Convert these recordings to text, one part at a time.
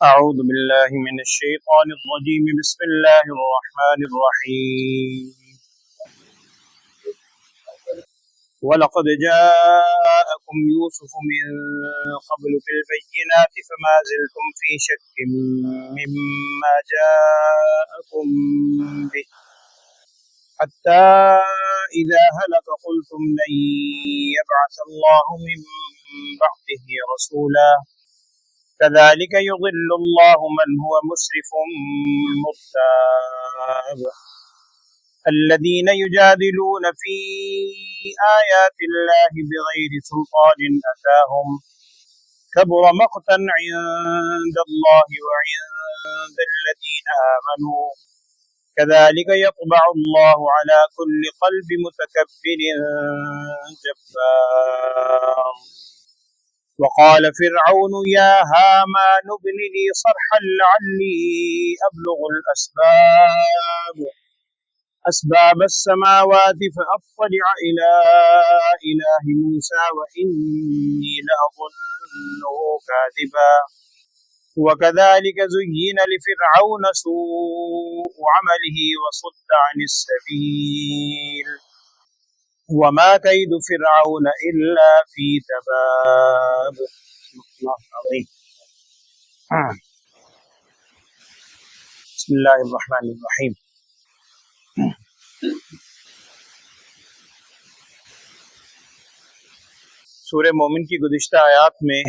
أعوذ بالله من الشيطان الرجيم بسم الله الرحمن الرحيم ولقد جاءكم يوسف من قبل بالبينات فما زلتم في شك مما جاءكم به حتى إذا هلك قلتم لن يبعث الله من بعده رسولا كذلك يضل الله من هو مسرف مرتاب الذين يجادلون في آيات الله بغير سلطان أتاهم كبر مقتا عند الله وعند الذين آمنوا كذلك يطبع الله على كل قلب متكبر جبار وقال فرعون يا هامان ابن لي صرحا لعلي أبلغ أسباب السماوات فأطلع إلى إله موسى وإني لأظنه كاذبا وكذلك زين لفرعون سوء عمله وصد عن السبيل وما كيد فرعون إلا في تباب. بسم اللہ الرحمن الرحیم. سورہ مومن کی گزشتہ آیات میں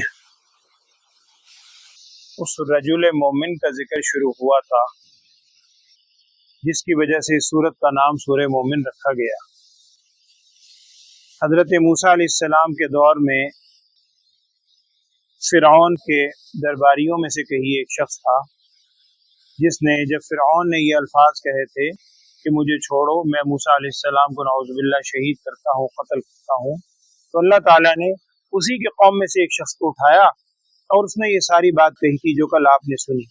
اس رجل مومن کا ذکر شروع ہوا تھا جس کی وجہ سے اس سورت کا نام سورہ مومن رکھا گیا. حضرت موسیٰ علیہ السلام کے دور میں فرعون کے درباریوں میں سے کہیں ایک شخص تھا جس نے جب فرعون نے یہ الفاظ کہے تھے کہ مجھے چھوڑو، میں موسیٰ علیہ السلام کو نعوذ باللہ شہید کرتا ہوں، قتل کرتا ہوں، تو اللہ تعالیٰ نے اسی کے قوم میں سے ایک شخص کو اٹھایا اور اس نے یہ ساری بات کہی تھی جو کل آپ نے سنی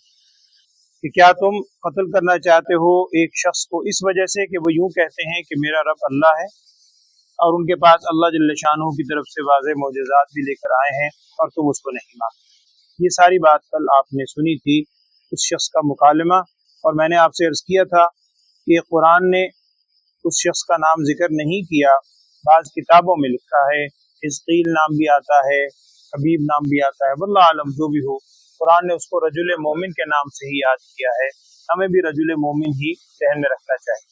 کہ کیا تم قتل کرنا چاہتے ہو ایک شخص کو اس وجہ سے کہ وہ یوں کہتے ہیں کہ میرا رب اللہ ہے، اور ان کے پاس اللہ جل شانہ کی طرف سے واضح معجزات بھی لے کر آئے ہیں اور تم اس کو نہیں مانتے. یہ ساری بات کل آپ نے سنی تھی، اس شخص کا مکالمہ. اور میں نے آپ سے عرض کیا تھا کہ قرآن نے اس شخص کا نام ذکر نہیں کیا. بعض کتابوں میں لکھا ہے، حزقیل نام بھی آتا ہے، حبیب نام بھی آتا ہے، واللہ عالم جو بھی ہو، قرآن نے اس کو رجل مومن کے نام سے ہی یاد کیا ہے. ہمیں بھی رجل مومن ہی ذہن میں رکھنا چاہیے.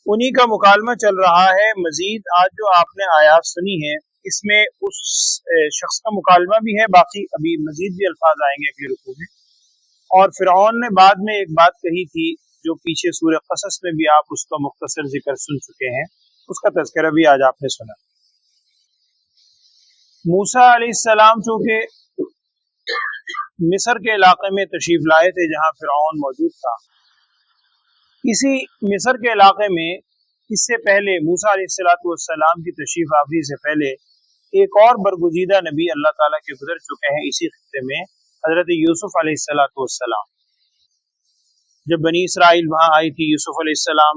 انہی کا مکالمہ چل رہا ہے. مزید آج جو آپ نے آیات سنی ہیں اس میں اس شخص کا مکالمہ بھی ہے، باقی ابھی مزید بھی الفاظ آئیں گے اگلی رکوع میں. اور فرعون نے بعد میں ایک بات کہی تھی جو پیچھے سورہ قصص میں بھی آپ اس کا مختصر ذکر سن چکے ہیں، اس کا تذکرہ بھی آج آپ نے سنا. موسیٰ علیہ السلام چونکہ مصر کے علاقے میں تشریف لائے تھے جہاں فرعون موجود تھا، اسی مصر کے علاقے میں اس سے پہلے موسیٰ علیہ السلام کی تشریف آوری سے پہلے ایک اور برگزیدہ نبی اللہ تعالیٰ کے گزر چکے ہیں اسی خطے میں، حضرت یوسف علیہ السلام. جب بنی اسرائیل وہاں آئی تھی، یوسف علیہ السلام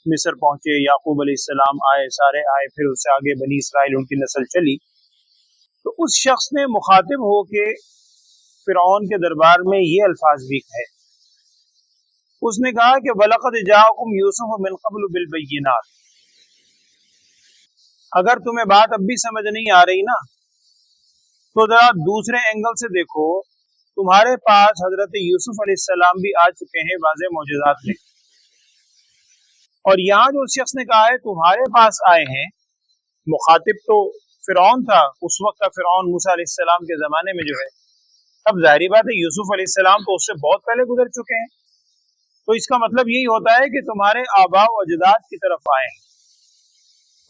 مصر پہنچے، یعقوب علیہ السلام آئے، سارے آئے، پھر اس سے آگے بنی اسرائیل ان کی نسل چلی. تو اس شخص نے مخاطب ہو کے فرعون کے دربار میں یہ الفاظ بھی کہے. اس نے کہا کہ وَلَقَدْ جَاءَكُمْ يُوسُفُ مِنْ قَبْلُ بِالْبَيِّنَاتِ. اگر تمہیں بات اب بھی سمجھ نہیں آ رہی نا تو ذرا دوسرے اینگل سے دیکھو. تمہارے پاس حضرت یوسف علیہ السلام بھی آ چکے ہیں واضح معجزات لے، اور یہاں جو اس شخص نے کہا ہے تمہارے پاس آئے ہیں، مخاطب تو فرعون تھا اس وقت کا. فرعون موسیٰ علیہ السلام کے زمانے میں جو ہے، اب ظاہری بات ہے یوسف علیہ السلام تو اس سے بہت پہلے گزر چکے ہیں، تو اس کا مطلب یہی ہوتا ہے کہ تمہارے آباء و اجداد کی طرف آئے ہیں.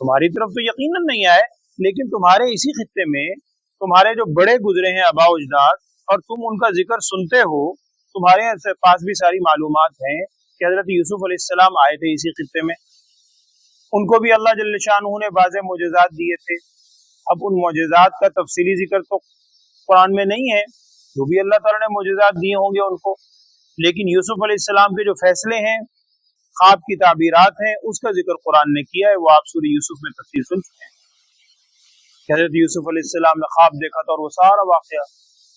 تمہاری طرف تو یقیناً نہیں آئے، لیکن تمہارے اسی خطے میں تمہارے جو بڑے گزرے ہیں آباء و اجداد، اور تم ان کا ذکر سنتے ہو، تمہارے پاس بھی ساری معلومات ہیں کہ حضرت یوسف علیہ السلام آئے تھے اسی خطے میں، ان کو بھی اللہ جل شانہ نے واضح معجزات دیے تھے. اب ان معجزات کا تفصیلی ذکر تو قرآن میں نہیں ہے، جو بھی اللہ تعالیٰ نے معجزات دیے ہوں گے ان کو، لیکن یوسف علیہ السلام کے جو فیصلے ہیں، خواب کی تعبیرات ہیں، اس کا ذکر قرآن نے کیا ہے. وہ آپ سورہ یوسف میں تفصیل سن چکے ہیں کہ حضرت یوسف علیہ السلام نے خواب دیکھا تھا اور وہ سارا واقعہ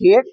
1,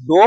2,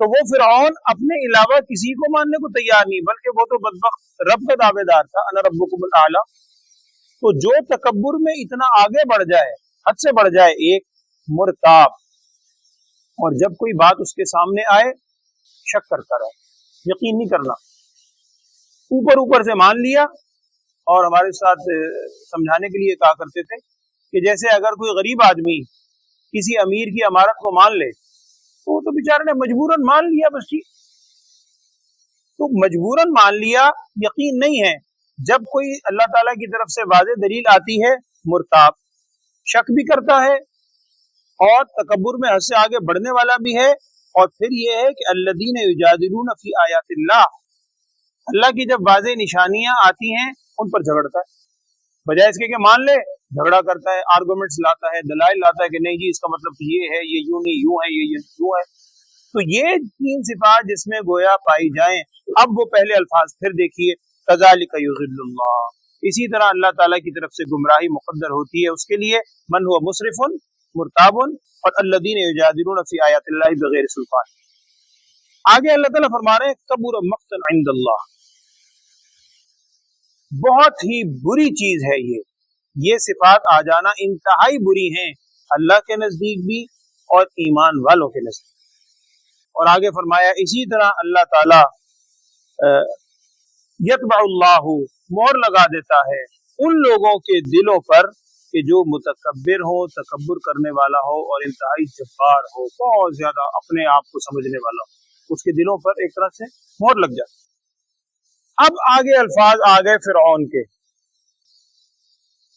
تو وہ فرعون اپنے علاوہ کسی کو ماننے کو تیار نہیں، بلکہ وہ تو بدبخت رب کا دعوے دار تھا، انا ربکم الاعلی۔ تو جو تکبر میں اتنا آگے بڑھ جائے، حد سے بڑھ جائے، ایک مرتاب، اور جب کوئی بات اس کے سامنے آئے شک کرتا رہے، یقین نہیں کرنا، اوپر اوپر سے مان لیا۔ اور ہمارے ساتھ سمجھانے کے لیے کہا کرتے تھے کہ جیسے اگر کوئی غریب آدمی کسی امیر کی امارت کو مان لے تو بیچارے نے مجبوراً مان لیا، بس ٹھیک، تو مجبوراً مان لیا، یقین نہیں ہے۔ جب کوئی اللہ تعالیٰ کی طرف سے واضح دلیل آتی ہے، مرتاب، شک بھی کرتا ہے اور تکبر میں حد سے آگے بڑھنے والا بھی ہے۔ اور پھر یہ ہے کہ الذین یجادلون فی آیات اللہ، اللہ کی جب واضح نشانیاں آتی ہیں ان پر جھگڑتا ہے، بجائے اس کے کہ مان لے، جھگڑا کرتا ہے، آرگومنٹس لاتا ہے، دلائل لاتا ہے کہ نہیں جی اس کا مطلب یہ ہے، یہ یوں نہیں، یوں ہے، یہ یوں ہے۔ تو یہ تین صفات جس میں گویا پائی جائیں، اب وہ پہلے الفاظ پھر دیکھیے، کذالک یضل اللہ، اسی طرح اللہ تعالیٰ کی طرف سے گمراہی مقدر ہوتی ہے اس کے لیے، من ہوا مسرف مرتاب، اور الذین یجادلون فی آیات اللہ بغیر سلطان۔ آگے اللہ تعالیٰ فرما رہے ہیں کبر مقتا عند اللہ، بہت ہی بری چیز ہے یہ صفات آ جانا انتہائی بری ہیں اللہ کے نزدیک بھی اور ایمان والوں کے نزدیک۔ اور آگے فرمایا اسی طرح اللہ تعالی یتبع اللہ، مہر لگا دیتا ہے ان لوگوں کے دلوں پر کہ جو متکبر ہو، تکبر کرنے والا ہو اور انتہائی جبار ہو، بہت زیادہ اپنے آپ کو سمجھنے والا ہو، اس کے دلوں پر ایک طرح سے مہر لگ جاتی۔ اب آگے الفاظ آ گئے فرعون کے،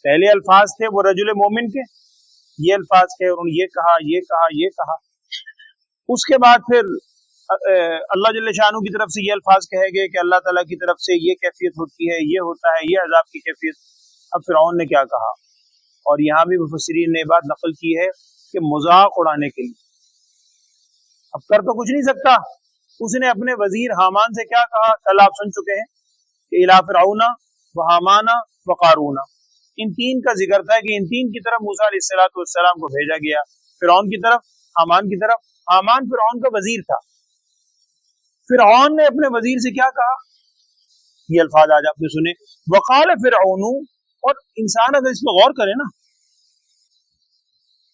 پہلے الفاظ تھے وہ رجل مومن کے، یہ الفاظ تھے، انہوں نے یہ کہا، یہ کہا، یہ کہا۔ اس کے بعد پھر اللہ جل شانہ کی طرف سے یہ الفاظ کہے گئے کہ اللہ تعالیٰ کی طرف سے یہ کیفیت ہوتی ہے، یہ ہوتا ہے، یہ عذاب کی کیفیت۔ اب فرعون نے کیا کہا، اور یہاں بھی مفسرین نے بات نقل کی ہے کہ مذاق اڑانے کے لیے، اب کر تو کچھ نہیں سکتا، اس نے اپنے وزیر حامان سے کیا کہا، کل آپ سن چکے ہیں کہ الی فرعون و حامان و قارون، ان تین کا ذکر تھا کہ ان تین کی طرف موسیٰ علیہ السلام کو بھیجا گیا، فرعون کی طرف، حامان کی طرف۔ حامان فرعون کا وزیر تھا، فرعون نے اپنے وزیر سے کیا کہا، یہ الفاظ آج آپ نے سنے، وقال فرعون، اور انسان اگر اس پہ غور کرے نا،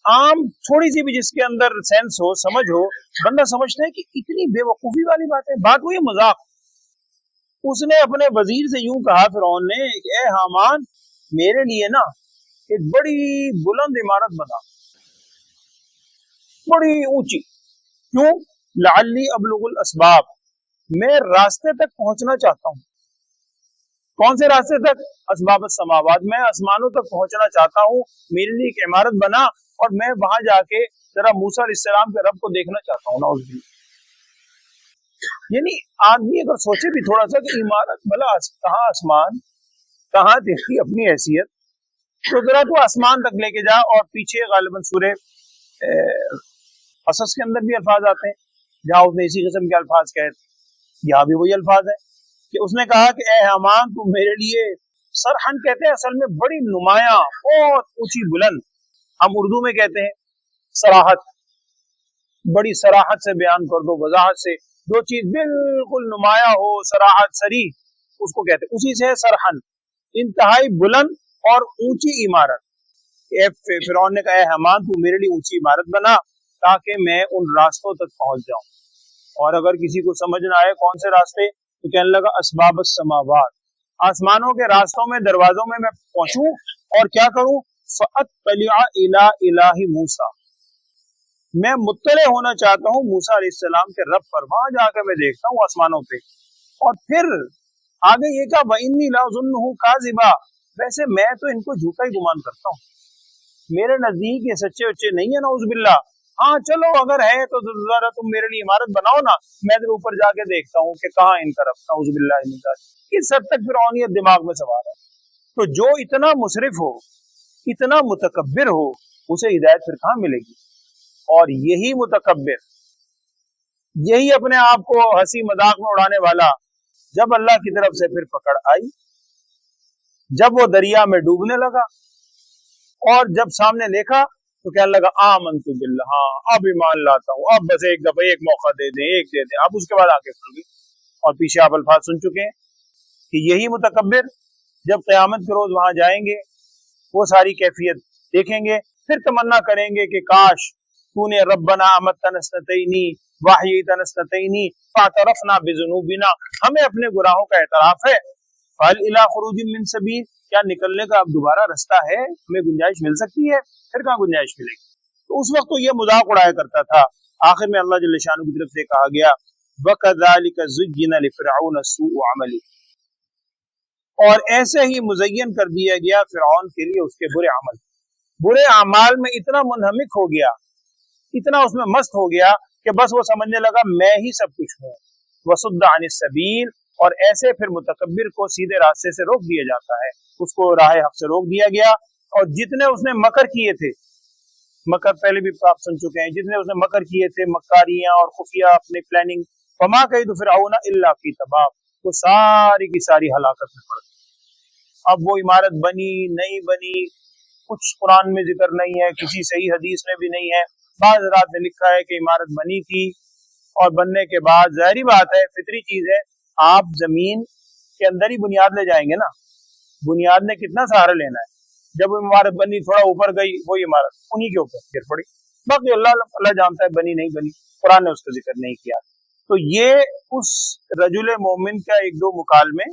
عام تھوڑی سی بھی جس کے اندر سینس ہو، سمجھ ہو، بندہ سمجھتا ہے کہ اتنی بے وقوفی والی بات ہے، بات ہوئی مذاق۔ اس نے اپنے وزیر سے یوں کہا فرعون نے کہ اے حامان، میرے لیے نا ایک بڑی بلند عمارت بنا، بڑی اونچی، کیوں؟ لعلی ابلغ الاسباب، میں راستے تک پہنچنا چاہتا ہوں۔ کون سے راستے تک؟ اسباب السماوات، میں آسمانوں تک پہنچنا چاہتا ہوں، میرے لیے ایک عمارت بنا اور میں وہاں جا کے ذرا موسیٰ علیہ السلام کے رب کو دیکھنا چاہتا ہوں۔ نعوذ باللہ۔ یعنی آدمی اگر سوچے بھی تھوڑا سا کہ عمارت بھلا کہاں آسمان، کہاں دیکھی اپنی حیثیت، تو ذرا تو آسمان تک لے کے جا۔ اور پیچھے غالباً سورہ قصص کے اندر بھی الفاظ آتے ہیں جہاں اس نے اسی قسم کے الفاظ کہے، یہاں بھی وہی الفاظ ہیں کہ اس نے کہا کہ اے حامان، تو میرے لیے، سرحن کہتے ہیں اصل میں بڑی نمایاں، بہت اونچی بلند، ہم اردو میں کہتے ہیں صراحت، بڑی صراحت سے بیان کر دو، وضاحت سے، جو چیز بالکل نمایاں ہو، صراحت، صریح، اس کو کہتے ہیں، اسی سے سرحن، انتہائی بلند اور اونچی عمارت۔ فرعون نے کہا اے حامان، تو میرے لیے اونچی عمارت بنا تاکہ میں ان راستوں تک پہنچ جاؤں۔ اور اگر کسی کو سمجھ نہ آئے کون سے راستے، تو کہنے لگا اسباب السماوات، آسمانوں کے راستوں میں، دروازوں میں پہنچوں اور کیا کروں، فَأَطَّلِعَ إِلَىٰ إِلَٰهِ مُوسَىٰ، میں مطلع ہونا چاہتا ہوں موسیٰ علیہ السلام کے رب پر، وہاں جا کے میں دیکھتا ہوں آسمانوں پہ۔ اور پھر آگے یہ کہا وَإِنِّي لَأَظُنُّهُ كَاذِبًا، ویسے میں تو ان کو جھوٹا ہی گمان کرتا ہوں، میرے نزدیک یہ سچے وچے نہیں ہے، نعوذ باللہ۔ ہاں چلو اگر ہے تو ذرا تم میرے لیے عمارت بناؤ نا، میں ادھر اوپر جا کے دیکھتا ہوں کہ کہاں ان کا رب، نعوذ باللہ من ذلک۔ اس حد تک فرعونیت دماغ میں سوار ہے۔ تو جو اتنا مسرف ہو، اتنا متکبر ہو، اسے ہدایت پھر کہاں ملے گی؟ اور یہی متکبر، یہی اپنے آپ کو ہنسی مذاق میں اڑانے والا، جب اللہ کی طرف سے پھر پکڑ آئی، جب وہ دریا میں ڈوبنے لگا اور جب سامنے دیکھا تو کہنے لگا آمنت باللہ، ہاں اب ایمان لاتا ہوں، اب بس ایک دفعہ ایک موقع دے دیں، ایک دے دیں، اب اس کے بعد آگے کھل گئی۔ اور پیچھے آپ الفاظ سن چکے ہیں کہ یہی متکبر جب قیامت کے روز وہاں جائیں گے، وہ ساری کیفیت دیکھیں گے، پھر تمنا کریں گے کہ کاش تو نے ربنا امتنا اثنتین واحییتنا اثنتین فاعترفنا بذنوبنا، ہمیں اپنے گناہوں کا اعتراف ہے، فہل الی خروج من سبیل، کیا نکلنے کا اب دوبارہ رستہ ہے، ہمیں گنجائش مل سکتی ہے؟ پھر کہاں گنجائش ملے گی؟ تو اس وقت تو یہ مذاق اڑایا کرتا تھا۔ آخر میں اللہ جل شانہ کی طرف سے کہا گیا وَكَذَلِكَ زُيِّنَ لِفِرْعَوْنَ سُوءُ عَمَلِهِ، اور ایسے ہی مزین کر دیا گیا فرعون کے لیے اس کے برے عمل، برے اعمال میں اتنا منہمک ہو گیا، اتنا اس میں مست ہو گیا کہ بس وہ سمجھنے لگا میں ہی سب کچھ ہوں۔ وَصُدَّ عَنِ السَّبِيلِ، اور ایسے پھر متکبر کو سیدھے راستے سے روک دیا جاتا ہے، اس کو راہ حق سے روک دیا گیا۔ اور جتنے اس نے مکر کیے تھے، مکر پہلے بھی آپ سن چکے ہیں، جتنے اس نے مکر کیے تھے، مکاریاں اور خفیہ اپنی پلاننگ، فما کید فرعون الا فی تباب، وہ ساری کی ساری ہلاکت میں پڑ گئی۔ اب وہ عمارت بنی نہیں بنی، کچھ قرآن میں ذکر نہیں ہے، کسی صحیح حدیث میں بھی نہیں ہے۔ بعض حضرات نے لکھا ہے کہ عمارت بنی تھی اور بننے کے بعد ظاہری بات ہے، فطری چیز ہے، آپ زمین کے اندر ہی بنیاد لے جائیں گے نا، بنیاد نے کتنا سہارا لینا ہے۔ جب وہ عمارت بنی، تھوڑا اوپر گئی، وہی عمارت انہی کے اوپر گر پڑی، باقی اللہ جانتا ہے بنی نہیں بنی، قرآن نے اس کا ذکر نہیں کیا۔ تو یہ اس رجل مومن کا ایک دو مکالمے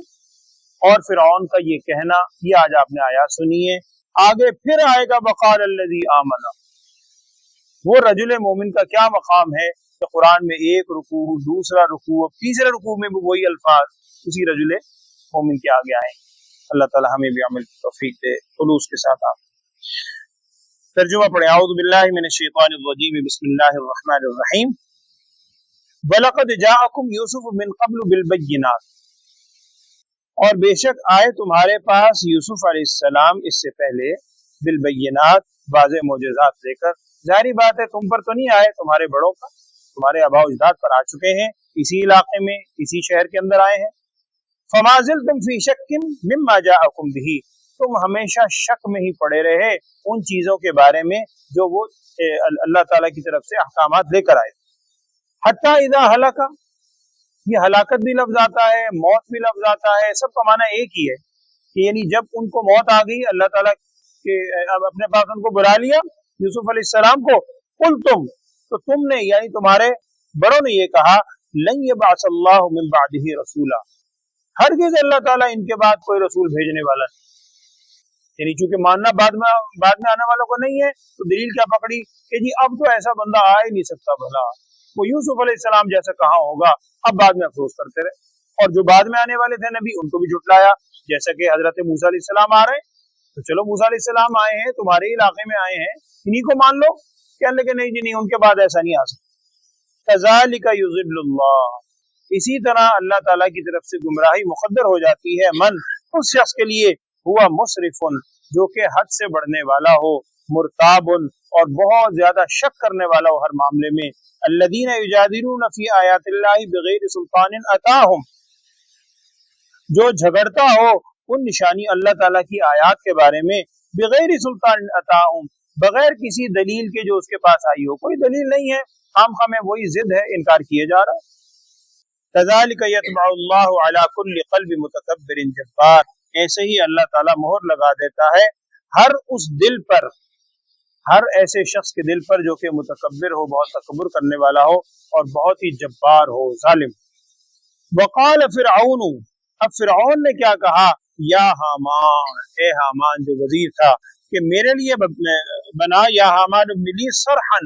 اور فرعون کا یہ کہنا، یہ آج آپ نے آیات سنی ہے۔ آگے پھر آئے گا وقال الذی آمن، وہ رجل مومن کا کیا مقام ہے کہ قرآن میں ایک رکوع، دوسرا رکوع، تیسرے رکوع میں بھی وہی الفاظ اسی رجل مومن کے آگے آئے۔ اللہ تعالی ہمیں بھی عمل کی توفیق دے خلوص کے ساتھ۔ آپ ترجمہ پڑھیں۔ اعوذ باللہ من الشیطان الرجیم، بسم اللہ الرحمن الرحیم۔ وَلَقَدْ جَاءَكُمْ يُوسُفُ مِنْ قَبْلُ بِالْبَيِّنَاتِ، اور بے شک آئے تمہارے پاس یوسف علیہ السلام اس سے پہلے، بالبینات، واضح معجزات لے کر۔ ظاہری بات ہے تم پر تو نہیں آئے، تمہارے بڑوں پر، تمہارے آباء و اجداد پر آ چکے ہیں، اسی علاقے میں، اسی شہر کے اندر آئے ہیں۔ فما زلتم فی شک مما جاءکم بہ، تم ہمیشہ شک میں ہی پڑے رہے ان چیزوں کے بارے میں جو وہ اللہ تعالیٰ کی طرف سے احکامات لے کر آئے۔ حتی اذا ہلک، یہ ہلاکت بھی لفظ آتا ہے، موت بھی لفظ آتا ہے، سب کا معنی ایک ہی ہے کہ یعنی جب ان کو موت آ گئی، اللہ تعالیٰ کے اپنے پاس ان کو بلا لیا، یوسف علیہ السلام کو، قلتم، تو تم نے یعنی تمہارے بڑوں نے یہ کہا، لن یبعث اللہ من بعدہ رسولا، ہرگز اللہ تعالیٰ ان کے بعد کوئی رسول بھیجنے والا نہیں، یعنی چونکہ ماننا بعد میں آنے والوں کو نہیں ہے، تو دلیل کیا پکڑی کہ جی اب تو ایسا بندہ آ ہی نہیں سکتا، بھلا وہ یوسف علیہ السلام جیسا کہاں ہوگا، اب بعد میں افسوس کرتے رہے۔ اور جو بعد میں آنے والے تھے نبی، ان کو بھی جھٹلایا، جیسا کہ حضرت موسیٰ علیہ السلام آ رہے ہیں، تو چلو موسیٰ علیہ السلام آئے ہیں، تمہارے علاقے میں آئے ہیں، انہی کو مان لو، کہنے لگے نہیں جی نہیں، ان کے بعد ایسا نہیں آ سکتا۔ کذالک یضل اللہ، اسی طرح اللہ تعالیٰ کی طرف سے گمراہی مقدر ہو جاتی ہے، من، اس شخص کے لیے، ہوا مسرف، جو کہ حد سے بڑھنے والا ہو، مرتاب، اور بہت زیادہ شک کرنے والا ہو ہر معاملے میں، الذین یجادلون فی آیات اللہ بغیر سلطان اتاہم، جو جھگڑتا ہو ان نشانی اللہ تعالیٰ کی آیات کے بارے میں، بغیر سلطان اتاہم، بغیر کسی دلیل کے جو اس کے پاس آئی ہو، کوئی دلیل نہیں ہے، خام خواہ میں وہی ضد ہے، انکار کیے جا رہا ہے۔ کذالک یطبع اللہ علی کل قلب متکبر جبار، ایسے ہی اللہ تعالیٰ مہر لگا دیتا ہے ہر اس دل پر، ہر ایسے شخص کے دل پر جو کہ متکبر ہو، بہت تکبر کرنے والا ہو اور بہت ہی جبار ہو، ظالم۔ وقال فرعون، اب فرعون نے کیا کہا، یا حامان، اے حامان جو وزیر تھا، کہ میرے لیے بنا، یا حامان ابن لی صرحا،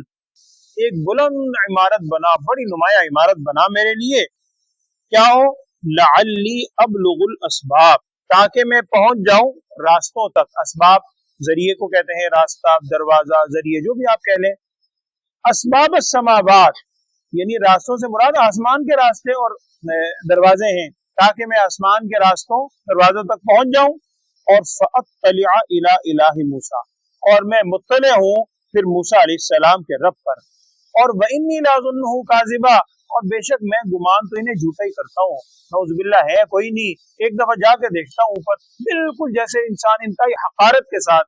ایک بلند عمارت بنا، بڑی نمایاں عمارت بنا میرے لیے، کیا ہو، لعلی ابلغ الاسباب، تاکہ میں پہنچ جاؤں راستوں تک، اسباب ذریعے کو کہتے ہیں، راستہ، دروازہ، ذریعے، جو بھی آپ کہہ لیں، اسباب السماوات، یعنی راستوں سے مراد آسمان کے راستے اور دروازے ہیں، تاکہ میں آسمان کے راستوں، دروازوں تک پہنچ جاؤں، اور فاطلع الی الہ موسیٰ، اور میں مطلع ہوں پھر موسیٰ علیہ السلام کے رب پر، اور وانی لاظنہ کاذبا، اور بے شک میں گمان تو انہیں جھوٹا ہی کرتا ہوں، نعوذ باللہ ہے کوئی نہیں، ایک دفعہ جا کے دیکھتا ہوں اوپر، بالکل جیسے انسان انتہائی حقارت کے ساتھ